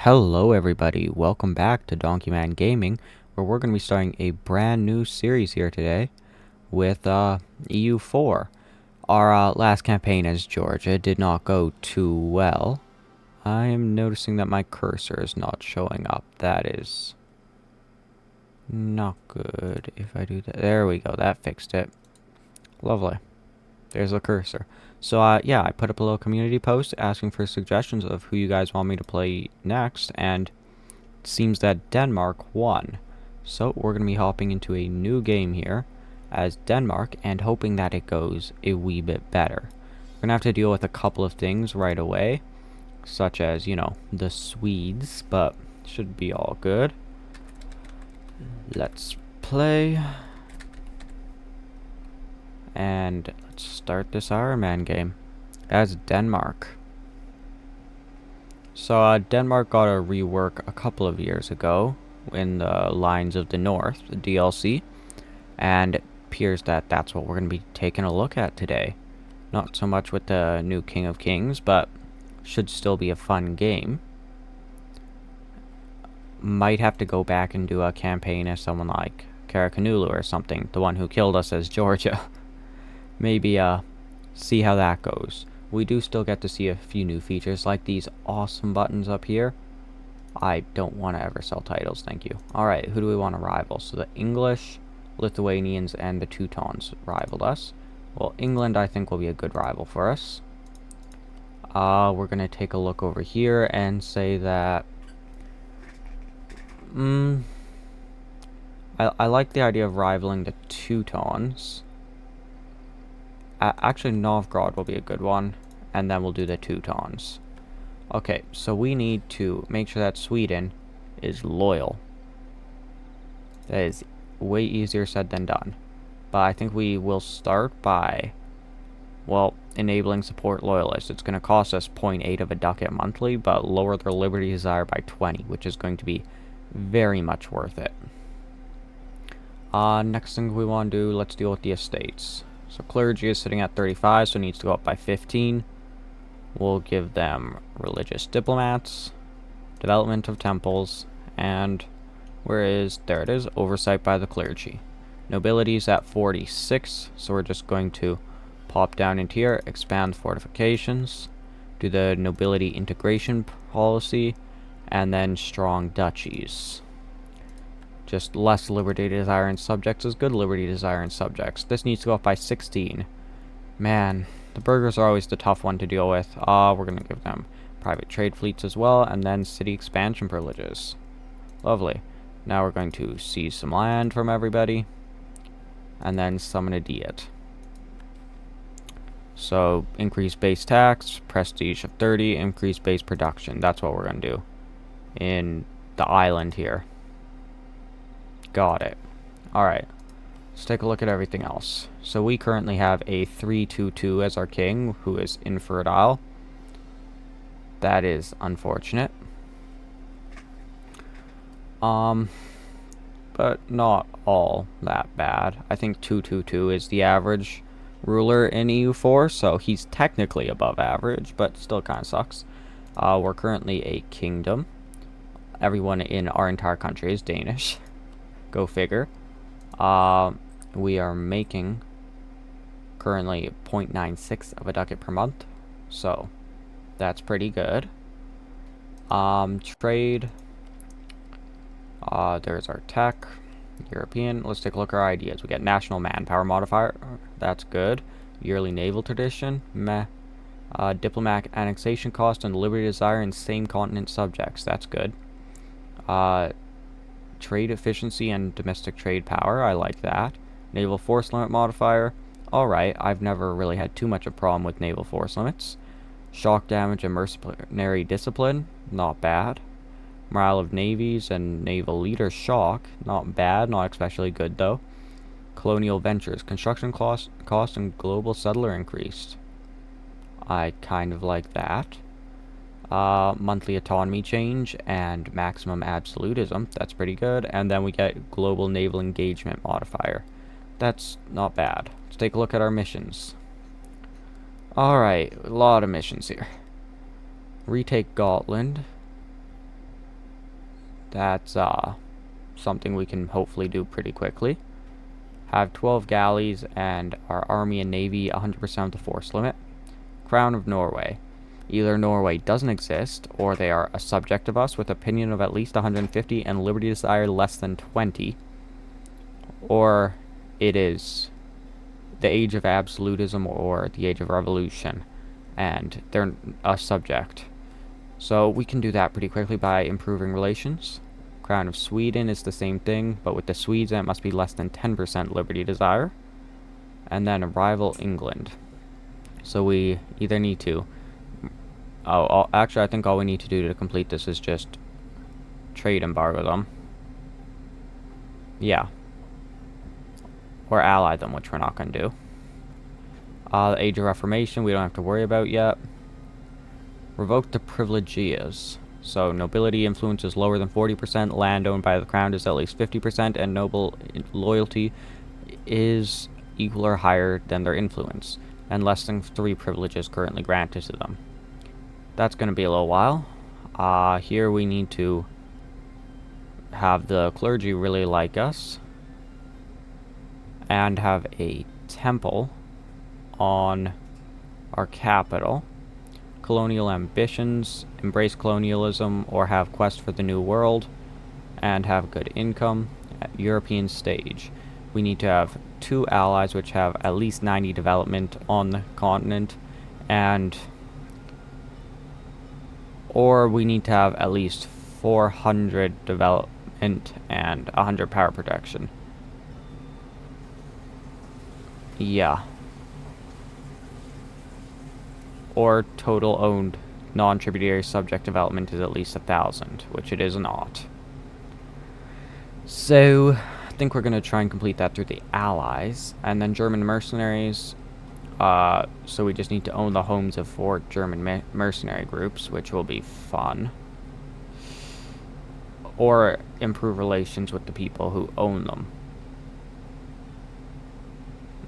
Hello everybody, welcome back to Donkeyman Gaming, where we're going to be starting a brand new series here today with EU4. Our last campaign as Georgia did not go too well. I am noticing that my cursor is not showing up. That is not good. If I do that, there we go, that fixed it. Lovely. There's the cursor. So yeah, I put up a little community post asking for suggestions of who you guys want me to play next, and seems that Denmark won. So we're going to be hopping into a new game here as Denmark and hoping that it goes a wee bit better. We're going to have to deal with a couple of things right away, such as, you know, the Swedes, but should be all good. Let's play. And let's start this Iron Man game as Denmark. So Denmark got a rework a couple of years ago in the Lines of the North, the DLC, and it appears that that's what we're going to be taking a look at today. Not so much with the new King of Kings, but should still be a fun game. Might have to go back and do a campaign as someone like Karakanulu or something, the one who killed us as Georgia. Maybe see how that goes. We do still get to see a few new features like these awesome buttons up here. I don't want to ever sell titles, thank you. Alright, who do we want to rival? So the English, Lithuanians, and the Teutons rivaled us. Well, England I think will be a good rival for us. We're going to take a look over here and say that I like the idea of rivaling the Teutons. Actually, Novgorod will be a good one, and then we'll do the Teutons. Okay, so we need to make sure that Sweden is loyal. That is way easier said than done. But I think we will start by, well, enabling support loyalists. It's going to cost us 0.8 of a ducat monthly, but lower their liberty desire by 20, which is going to be very much worth it. Next thing we want to do, let's deal with the estates. So clergy is sitting at 35, so it needs to go up by 15. We'll give them religious diplomats, development of temples, and there it is, oversight by the clergy. Nobility's at 46, so we're just going to pop down into here, expand fortifications, do the nobility integration policy, and then strong duchies. Just less liberty desire in subjects is good liberty desire in subjects. This needs to go up by 16. Man, the burghers are always the tough one to deal with. We're going to give them private trade fleets as well, and then city expansion privileges. Lovely. Now we're going to seize some land from everybody, and then summon a diet. So, increase base tax, prestige of 30, increase base production. That's what we're going to do in the island here. Got it. Alright, let's take a look at everything else. So we currently have a 3-2-2 as our king, who is infertile. That is unfortunate. But not all that bad. I think 2-2-2 is the average ruler in EU4, so he's technically above average, but still kind of sucks. We're currently a kingdom. Everyone in our entire country is Danish. Go figure. We are making currently 0.96 of a ducat per month, so that's pretty good. Trade. There's our tech. European. Let's take a look at our ideas. We got national manpower modifier. That's good. Yearly naval tradition. Meh. Diplomatic annexation cost and liberty desire in same continent subjects. That's good. Trade efficiency and domestic trade power. I like that. Naval force limit modifier. Alright, I've never really had too much of a problem with naval force limits. Shock damage and mercenary discipline. Not bad. Morale of navies and naval leader shock. Not bad, not especially good though. Colonial ventures. Construction cost and global settler increased. I kind of like that. Monthly autonomy change and maximum absolutism. That's pretty good. And then we get global naval engagement modifier. That's not bad. Let's take a look at our missions. Alright, a lot of missions here. Retake Gotland. That's something we can hopefully do pretty quickly. Have 12 galleys and our army and navy 100% of the force limit. Crown of Norway. Either Norway doesn't exist, or they are a subject of us with opinion of at least 150 and liberty desire less than 20. Or it is the age of absolutism or the age of revolution, and they're a subject. So we can do that pretty quickly by improving relations. Crown of Sweden is the same thing, but with the Swedes it must be less than 10% liberty desire. And then rival England. So we either need to... actually I think all we need to do to complete this is just trade embargo them. Yeah. Or ally them, which we're not going to do. The Age of Reformation we don't have to worry about yet. Revoke the privileges. So nobility influence is lower than 40%, land owned by the crown is at least 50%, and noble loyalty is equal or higher than their influence, and less than 3 privileges currently granted to them. That's going to be a little while. Here we need to have the clergy really like us, and have a temple on our capital. Colonial ambitions, embrace colonialism or have quest for the new world, and have good income. At European stage, we need to have 2 allies which have at least 90 development on the continent, or we need to have at least 400 development and 100 power protection. Yeah. Or total owned non-tributary subject development is at least 1,000, which it is not. So, I think we're going to try and complete that through the Allies. And then German mercenaries. So we just need to own the homes of 4 German mercenary groups, which will be fun. Or improve relations with the people who own them.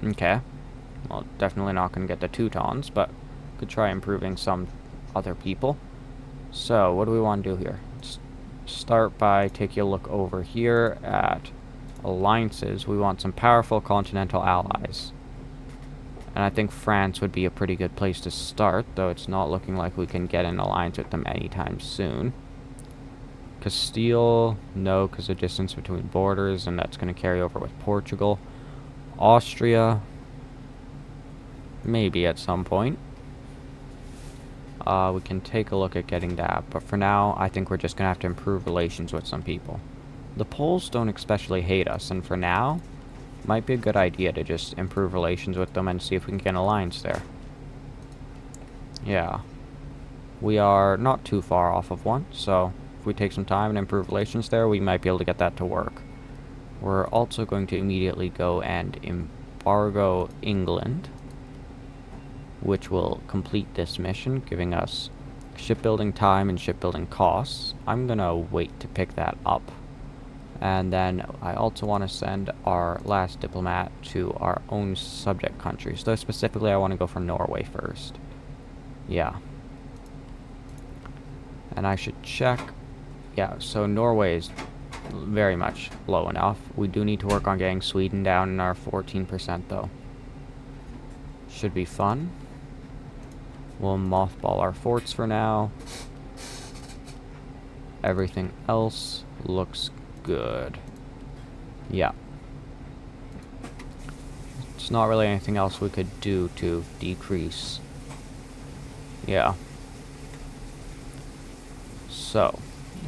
Okay. Well, definitely not going to get the Teutons, but could try improving some other people. So, what do we want to do here? Let's start by taking a look over here at alliances. We want some powerful continental allies. And I think France would be a pretty good place to start, though it's not looking like we can get an alliance with them anytime soon. Castile, no, because of the distance between borders, and that's going to carry over with Portugal. Austria, maybe at some point. We can take a look at getting that, but for now, I think we're just going to have to improve relations with some people. The Poles don't especially hate us, and for now, might be a good idea to just improve relations with them and see if we can get an alliance there. Yeah. We are not too far off of one, so if we take some time and improve relations there, we might be able to get that to work. We're also going to immediately go and embargo England, which will complete this mission, giving us shipbuilding time and shipbuilding costs. I'm gonna wait to pick that up. And then I also want to send our last diplomat to our own subject countries. Though specifically I want to go for Norway first. Yeah. And I should check. Yeah, so Norway is very much low enough. We do need to work on getting Sweden down in our 14% though. Should be fun. We'll mothball our forts for now. Everything else looks good. Yeah. It's not really anything else we could do to decrease. Yeah. So,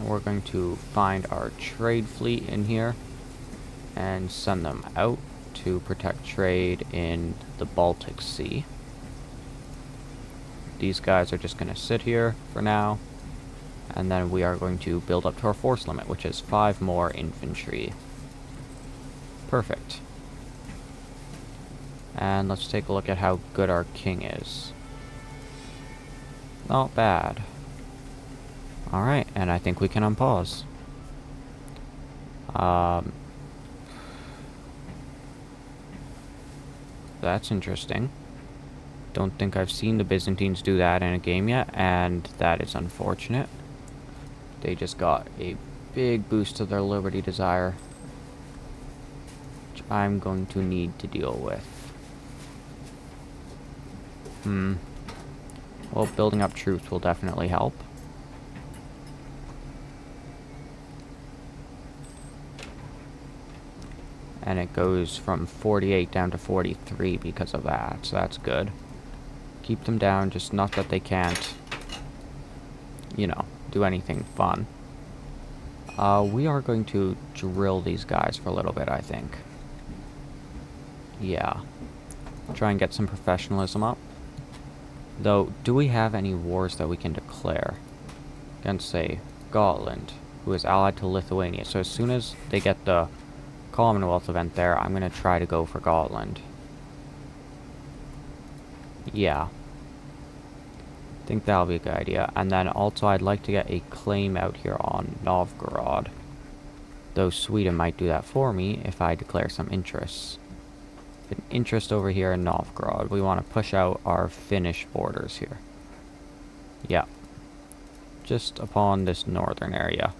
we're going to find our trade fleet in here and send them out to protect trade in the Baltic Sea. These guys are just going to sit here for now, and then we are going to build up to our force limit, which is 5 more infantry. Perfect. And let's take a look at how good our king is. Not bad. Alright, and I think we can unpause. That's interesting. Don't think I've seen the Byzantines do that in a game yet, and that is unfortunate. They just got a big boost to their liberty desire, which I'm going to need to deal with. Well, building up troops will definitely help. And it goes from 48 down to 43 because of that, so that's good. Keep them down, just not that they can't, you know, do anything fun. We are going to drill these guys for a little bit, I think. Yeah. Try and get some professionalism up. Though, do we have any wars that we can declare against, say, Scotland, who is allied to Lithuania? So as soon as they get the Commonwealth event there, I'm going to try to go for Scotland. Yeah. I think that'll be a good idea. And then also I'd like to get a claim out here on Novgorod. Though Sweden might do that for me if I declare some interests. An interest over here in Novgorod. We want to push out our Finnish borders here. Yeah. Just upon this northern area.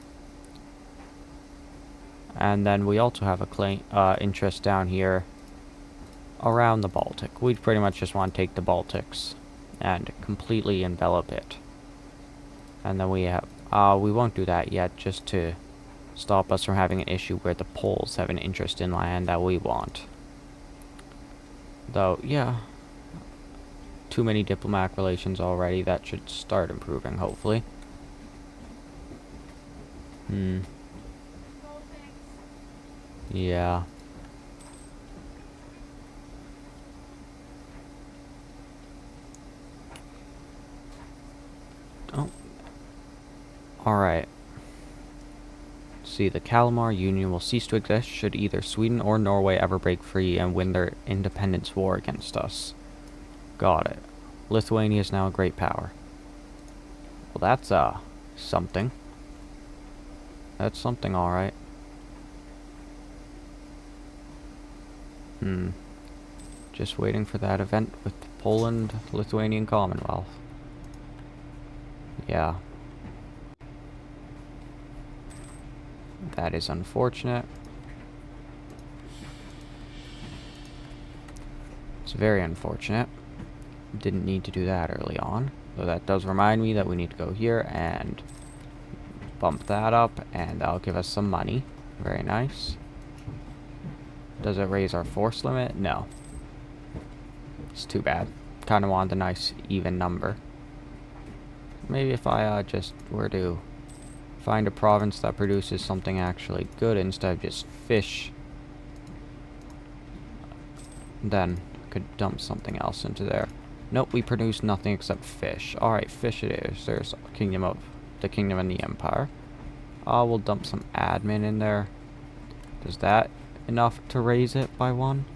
And then we also have a claim interest down here around the Baltic. We pretty much just want to take the Baltics and completely envelop it. And then we have, we won't do that yet, just to stop us from having an issue where the Poles have an interest in land that we want. Though, yeah, too many diplomatic relations already. That should start improving, hopefully. Yeah. Oh. Alright. See, the Kalmar Union will cease to exist should either Sweden or Norway ever break free and win their independence war against us. Got it. Lithuania is now a great power. Well, that's, something. That's something, alright. Just waiting for that event with Poland, Lithuanian Commonwealth. Yeah. That is unfortunate. It's very unfortunate. Didn't need to do that early on. Though that does remind me that we need to go here and bump that up, and that'll give us some money. Very nice. Does it raise our force limit? No. It's too bad. Kind of wanted a nice even number. Maybe if I just were to find a province that produces something actually good instead of just fish, then could dump something else into there. Nope, we produce nothing except fish. Alright, fish it is. There's the Kingdom and the Empire. We'll dump some admin in there. Does that enough to raise it by one?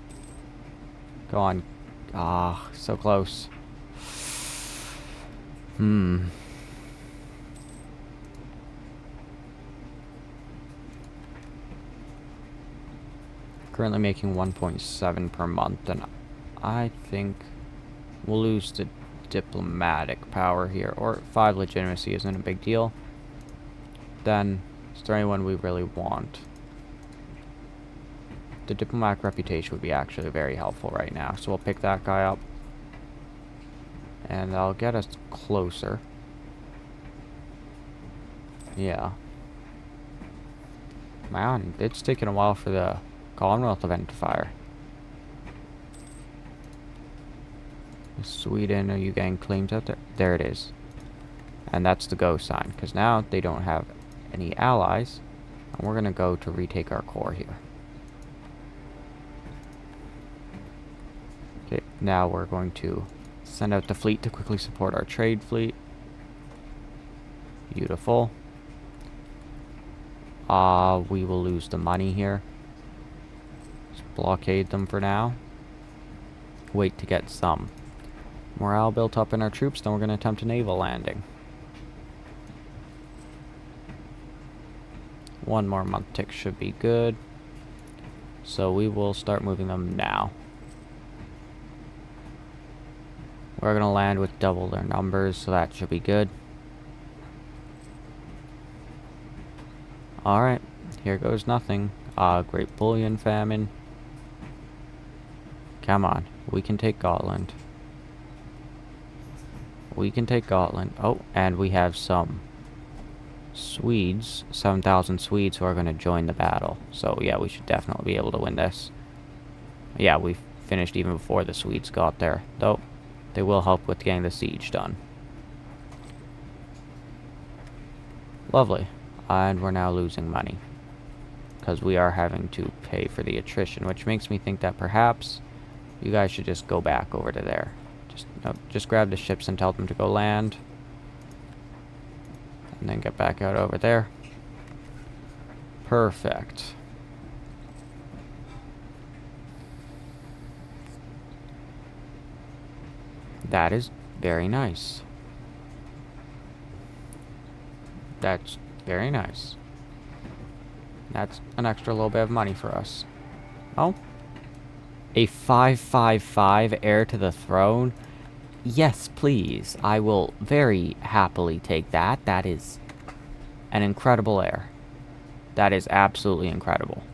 Go on. Ah, so close. Currently making 1.7 per month, and I think we'll lose the diplomatic power here. Or 5 legitimacy isn't a big deal. Then, is there anyone we really want? The diplomatic reputation would be actually very helpful right now, so we'll pick that guy up. And that'll get us closer. Yeah. Man, it's taken a while for the Commonwealth event to fire. Sweden, are you getting claims out there? There it is. And that's the go sign, because now they don't have any allies. And we're going to go to retake our core here. Okay, now we're going to send out the fleet to quickly support our trade fleet. Beautiful. We will lose the money here. Just blockade them for now. Wait to get some morale built up in our troops, then we're going to attempt a naval landing. 1 more month tick should be good. So we will start moving them now. We're going to land with double their numbers, so that should be good. Alright, here goes nothing. Great bullion famine. Come on, we can take Gotland. We can take Gotland. Oh, and we have some Swedes, 7,000 Swedes who are going to join the battle. So yeah, we should definitely be able to win this. Yeah, we finished even before the Swedes got there, though they will help with getting the siege done. Lovely. And we're now losing money, because we are having to pay for the attrition, which makes me think that perhaps you guys should just go back over to there. Just grab the ships and tell them to go land. And then get back out over there. Perfect. That is very nice. That's very nice. That's an extra little bit of money for us. Oh. A 555 heir to the throne? Yes, please. I will very happily take that. That is an incredible heir. That is absolutely incredible.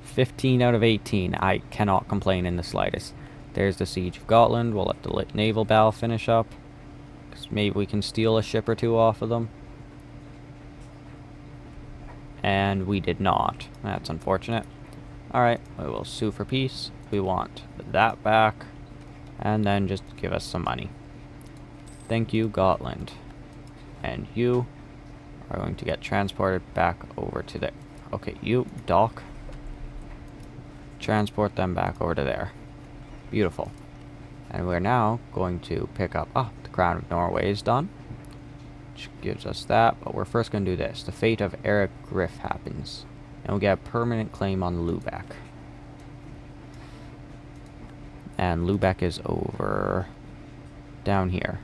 15 out of 18. I cannot complain in the slightest. There's the Siege of Gotland. We'll let the naval battle finish up, because maybe we can steal a ship or two off of them. And we did not. That's unfortunate. Alright, we will sue for peace. We want that back. And then just give us some money. Thank you, Gotland. And you are going to get transported back over to there. Okay, you, dock. Transport them back over to there. Beautiful. And we're now going to pick up... Oh, the Crown of Norway is done, which gives us that. But we're first going to do this. The fate of Eric Griff happens. And we get a permanent claim on Lubeck. And Lubeck is over down here.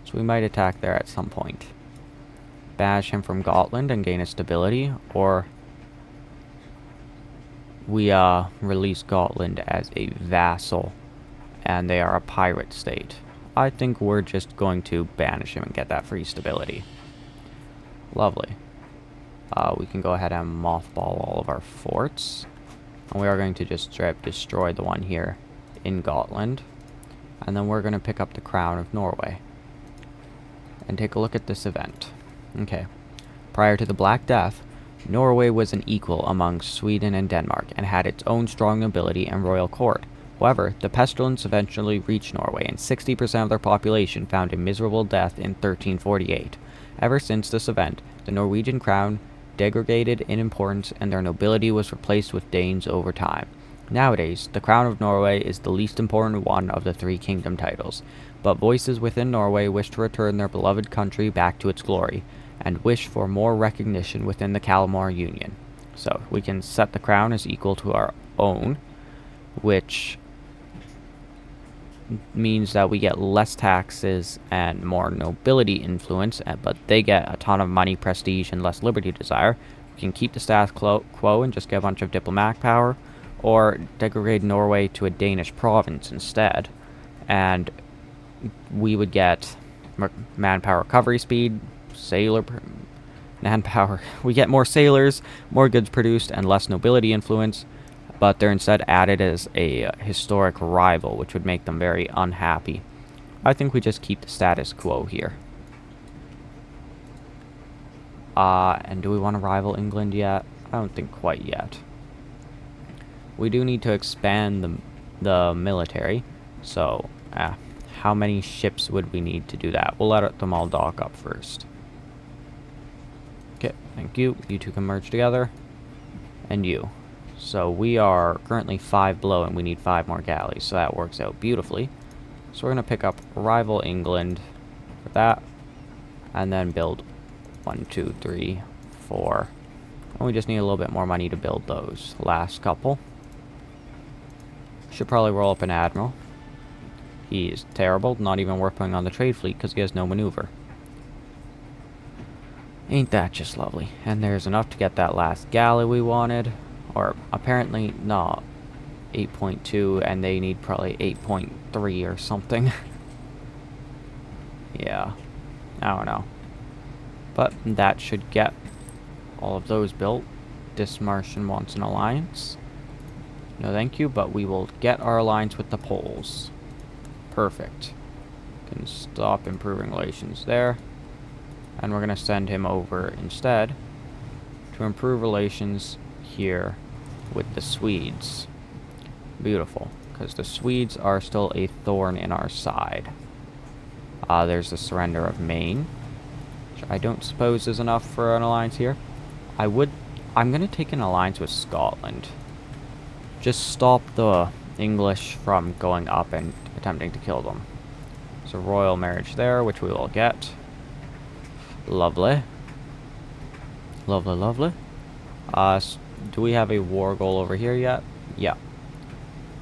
So we might attack there at some point. Banish him from Gotland and gain a stability, or we release Gotland as a vassal and they are a pirate state. I think we're just going to banish him and get that free stability. Lovely. We can go ahead and mothball all of our forts. And we are going to just straight up destroy the one here in Gotland. And then we're going to pick up the Crown of Norway. And take a look at this event. Okay. Prior to the Black Death, Norway was an equal among Sweden and Denmark, and had its own strong nobility and royal court. However, the pestilence eventually reached Norway, and 60% of their population found a miserable death in 1348. Ever since this event, the Norwegian crown degraded in importance, and their nobility was replaced with Danes over time. Nowadays, the Crown of Norway is the least important one of the three kingdom titles, but voices within Norway wish to return their beloved country back to its glory, and wish for more recognition within the Kalmar Union. So, we can set the crown as equal to our own, which means that we get less taxes and more nobility influence, but they get a ton of money, prestige, and less liberty desire. We can keep the status quo and just get a bunch of diplomatic power, or degrade Norway to a Danish province instead, and we would get manpower recovery speed, sailor manpower. We get more sailors, more goods produced, and less nobility influence, but they're instead added as a historic rival, which would make them very unhappy. I think we just keep the status quo here. And do we want to rival England yet? I don't think quite yet. We do need to expand the military, so how many ships would we need to do that? We'll let them all dock up first. Okay, thank you. You two can merge together. And you. So we are currently 5 below, and we need 5 more galleys, so that works out beautifully. So we're going to pick up rival England for that, and then build 1, 2, 3, 4. And we just need a little bit more money to build those last couple. Should probably roll up an admiral. He is terrible, not even worth putting on the trade fleet because he has no maneuver. Ain't that just lovely? And there's enough to get that last galley we wanted. Or apparently not 8.2, and they need probably 8.3 or something. Yeah, I don't know. But that should get all of those built. This Martian wants an alliance. No thank you, but we will get our alliance with the Poles. Perfect. Can stop improving relations there. And we're going to send him over instead to improve relations here with the Swedes. Beautiful, because the Swedes are still a thorn in our side. There's the surrender of Maine, which I don't suppose is enough for an alliance here. I'm going to take an alliance with Scotland. Just stop the English from going up and attempting to kill them. So royal marriage there, which we will get. Lovely. Lovely, lovely. Do we have a war goal over here yet? Yeah.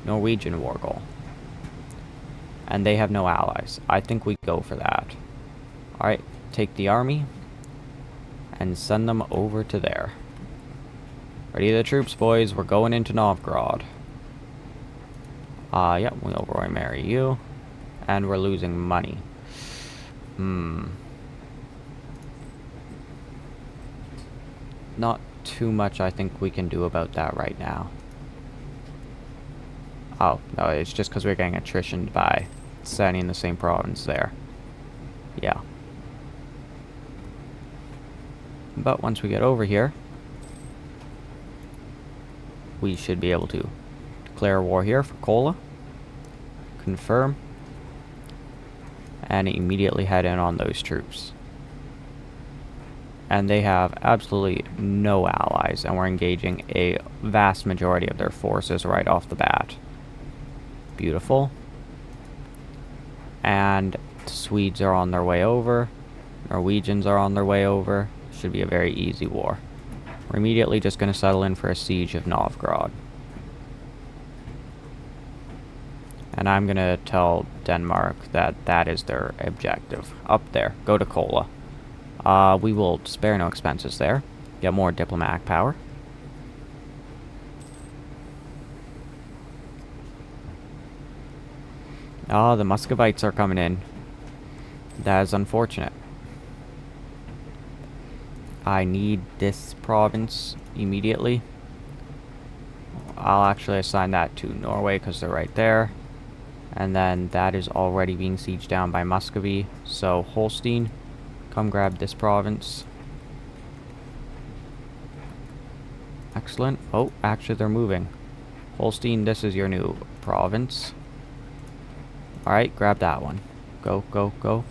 Norwegian war goal. And they have no allies. I think we go for that. Alright, take the army and send them over to there. Ready the troops, boys. We're going into Novgorod. Yep, we'll royal marry you. And we're losing money. Not too much I think we can do about that right now. Oh, no, it's just because we're getting attrition by standing in the same province there. Yeah. But once we get over here, we should be able to declare war here for Kola. Confirm. And immediately head in on those troops. And they have absolutely no allies, and we're engaging a vast majority of their forces right off the bat. Beautiful. And the Swedes are on their way over. Norwegians are on their way over. Should be a very easy war. We're immediately just going to settle in for a siege of Novgorod. And I'm going to tell Denmark that that is their objective. Up there. Go to Kola. We will spare no expenses there. Get more diplomatic power. Oh, the Muscovites are coming in. That is unfortunate. I need this province immediately. I'll actually assign that to Norway because they're right there. And then that is already being sieged down by Muscovy. So Holstein, come grab this province. Excellent. Oh, actually they're moving. Holstein, this is your new province. Alright, grab that one. Go, go, go.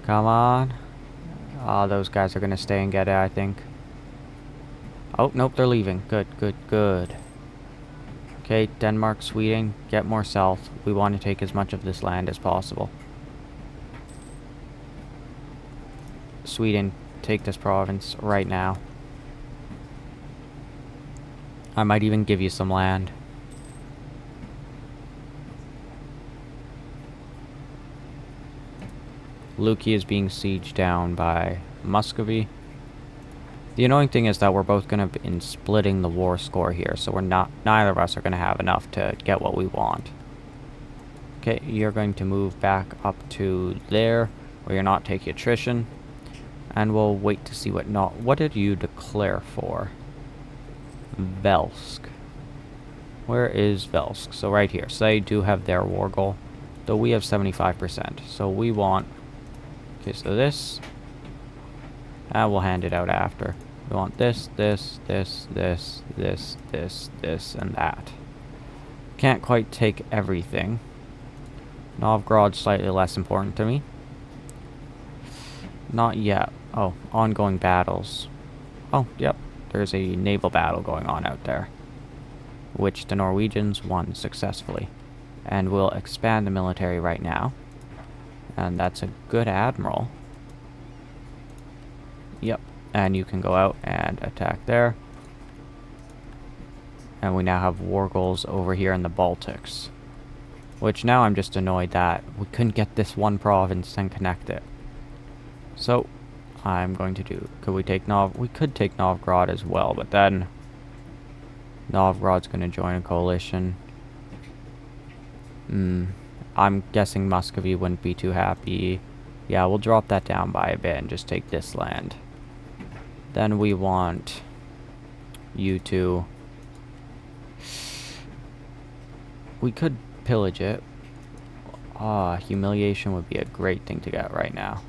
Come on. Those guys are going to stay and get it, I think. Oh, nope, they're leaving. Good, good, good. Okay, Denmark, Sweden, get more south. We want to take as much of this land as possible. Sweden, take this province right now. I might even give you some land. Luki is being sieged down by Muscovy. The annoying thing is that we're both going to be splitting the war score here, so neither of us are going to have enough to get what we want. Okay, you're going to move back up to there, where you're not taking attrition, and we'll wait to see what did you declare for? Velsk. Where is Velsk? So right here. So they do have their war goal, though we have 75%. So we want. Okay, so this. We'll hand it out after. We want this, this, this, this, this, this, this, and that. Can't quite take everything. Novgorod's slightly less important to me. Not yet. Oh, ongoing battles. Oh, yep. There's a naval battle going on out there, which the Norwegians won successfully. And we'll expand the military right now. And that's a good admiral. Yep. And you can go out and attack there. And we now have war goals over here in the Baltics. Which now I'm just annoyed that we couldn't get this one province and connect it. So, I'm going to do... we could take Novgorod as well, but then Novgorod's going to join a coalition. I'm guessing Muscovy wouldn't be too happy. Yeah, we'll drop that down by a bit and just take this land. Then we want you to... We could pillage it. Humiliation would be a great thing to get right now.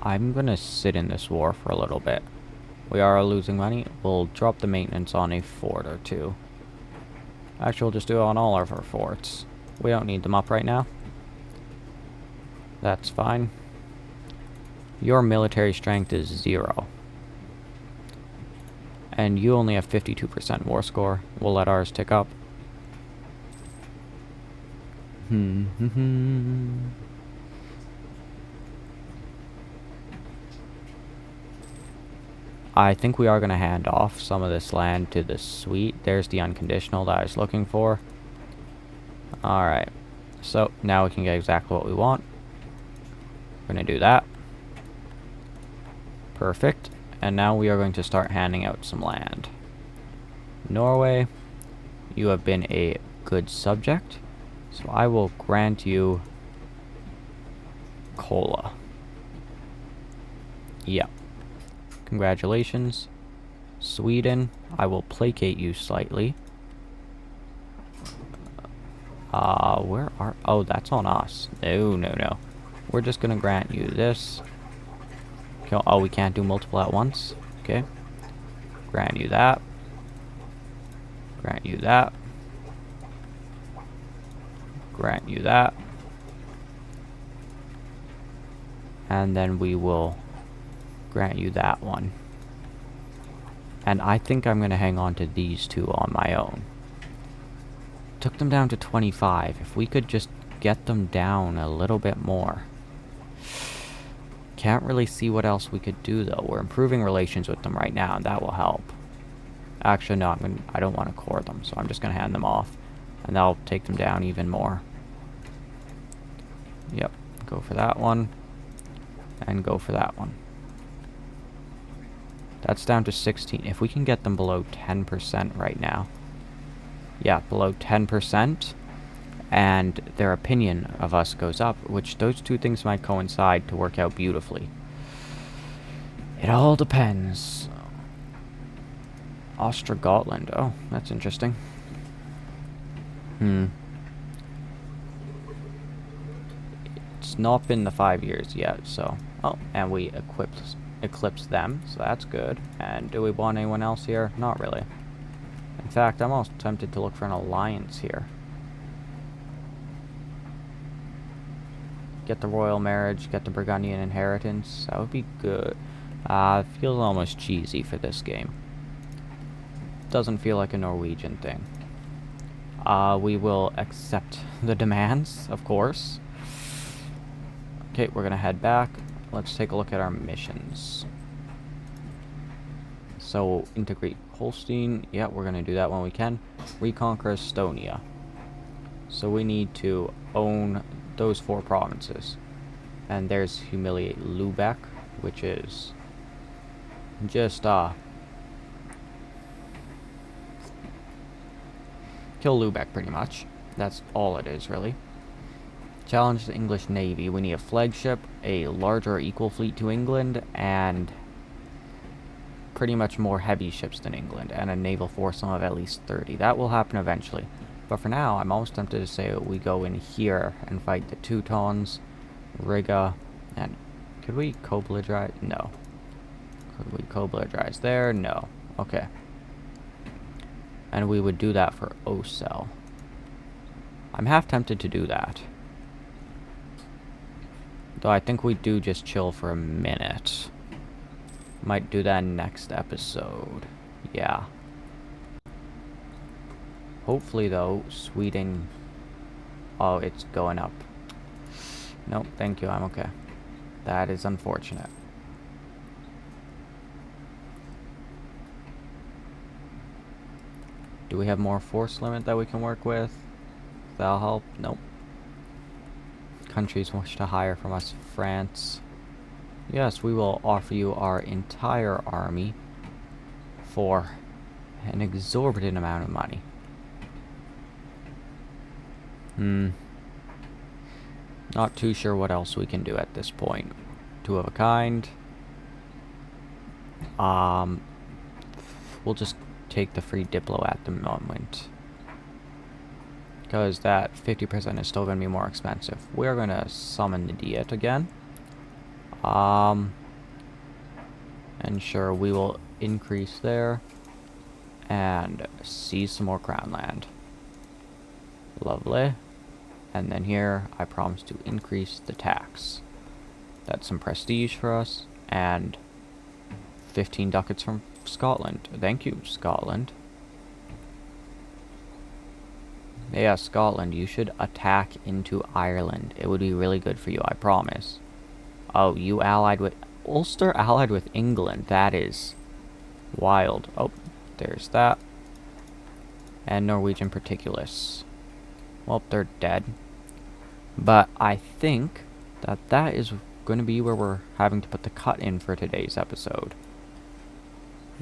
I'm gonna sit in this war for a little bit. We are losing money. We'll drop the maintenance on a fort or two. Actually, we'll just do it on all of our forts. We don't need them up right now. That's fine. Your military strength is 0. And you only have 52% war score. We'll let ours tick up. I think we are going to hand off some of this land to the suite. There's the unconditional that I was looking for. Alright. So, now we can get exactly what we want. We're going to do that. Perfect. And now we are going to start handing out some land. Norway, you have been a good subject. So I will grant you Cola. Yeah. Congratulations. Sweden, I will placate you slightly. Where are... Oh, that's on us. No. We're just gonna grant you this. Okay, oh, we can't do multiple at once. Okay. Grant you that. Grant you that. Grant you that. And then we will grant you that one. And I think I'm going to hang on to these two on my own. Took them down to 25. If we could just get them down a little bit more. Can't really see what else we could do, though. We're improving relations with them right now, and that will help. Actually, no, I don't want to core them, so I'm just going to hand them off. And that'll take them down even more. Yep, go for that one. And go for that one. That's down to 16. If we can get them below 10% right now. Yeah, below 10%. And their opinion of us goes up, which those two things might coincide to work out beautifully. It all depends. Ostrogothland. Oh, that's interesting. It's not been the 5 years yet, so... Oh, and we eclipsed them, so that's good. And do we want anyone else here? Not really. In fact, I'm almost tempted to look for an alliance here. Get the royal marriage, get the Burgundian inheritance. That would be good. Feels almost cheesy for this game. Doesn't feel like a Norwegian thing. We will accept the demands, of course. Okay, we're gonna head back. Let's take a look at our missions. So, integrate Holstein. Yeah, we're gonna do that when we can. Reconquer Estonia. So we need to own those 4 provinces. And there's humiliate Lubeck, which is just kill Lubeck pretty much. That's all it is, really. Challenge the English Navy. We need a flagship, a larger or equal fleet to England, and pretty much more heavy ships than England, and a naval force of at least 30. That will happen eventually. But for now, I'm almost tempted to say we go in here and fight the Teutons, Riga, and... Could we co-belligerize? No. Could we co-belligerize there? No. Okay. And we would do that for Ocel. I'm half tempted to do that. Though I think we do just chill for a minute. Might do that next episode. Yeah. Hopefully, though, Sweden... Oh, it's going up. Nope, thank you, I'm okay. That is unfortunate. Do we have more force limit that we can work with? That'll help? Nope. Countries wish to hire from us. France. Yes, we will offer you our entire army for an exorbitant amount of money. Not too sure what else we can do at this point. Two of a kind. We'll just take the free Diplo at the moment, because that 50% is still going to be more expensive. We're going to summon the Diet again. And sure, we will increase there and seize some more crown land. Lovely. And then here, I promise to increase the tax. That's some prestige for us, and 15 ducats from Scotland. Thank you, Scotland. Yeah, Scotland, you should attack into Ireland. It would be really good for you, I promise. Oh, you allied with... Ulster allied with England. That is wild. Oh, there's that. And Norwegian Particulus. Well, they're dead. But I think that that is going to be where we're having to put the cut in for today's episode.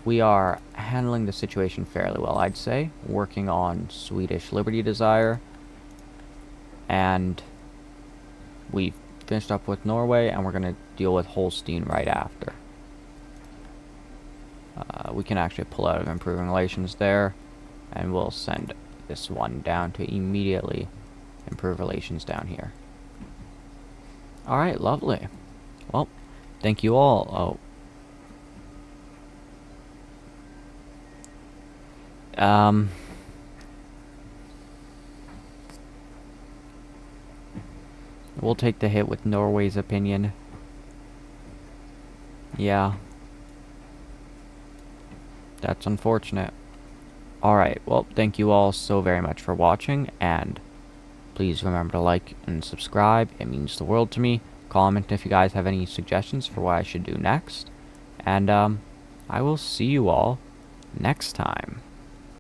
We are handling the situation fairly well, I'd say. Working on Swedish Liberty Desire. And we finished up with Norway, and we're going to deal with Holstein right after. We can actually pull out of improving relations there, and we'll send this one down to immediately improve relations down here. Alright, lovely. Well, thank you all. We'll take the hit with Norway's opinion. Yeah. That's unfortunate. Alright, well, thank you all so very much for watching, and please remember to like and subscribe. It means the world to me. Comment if you guys have any suggestions for what I should do next. And, I will see you all next time.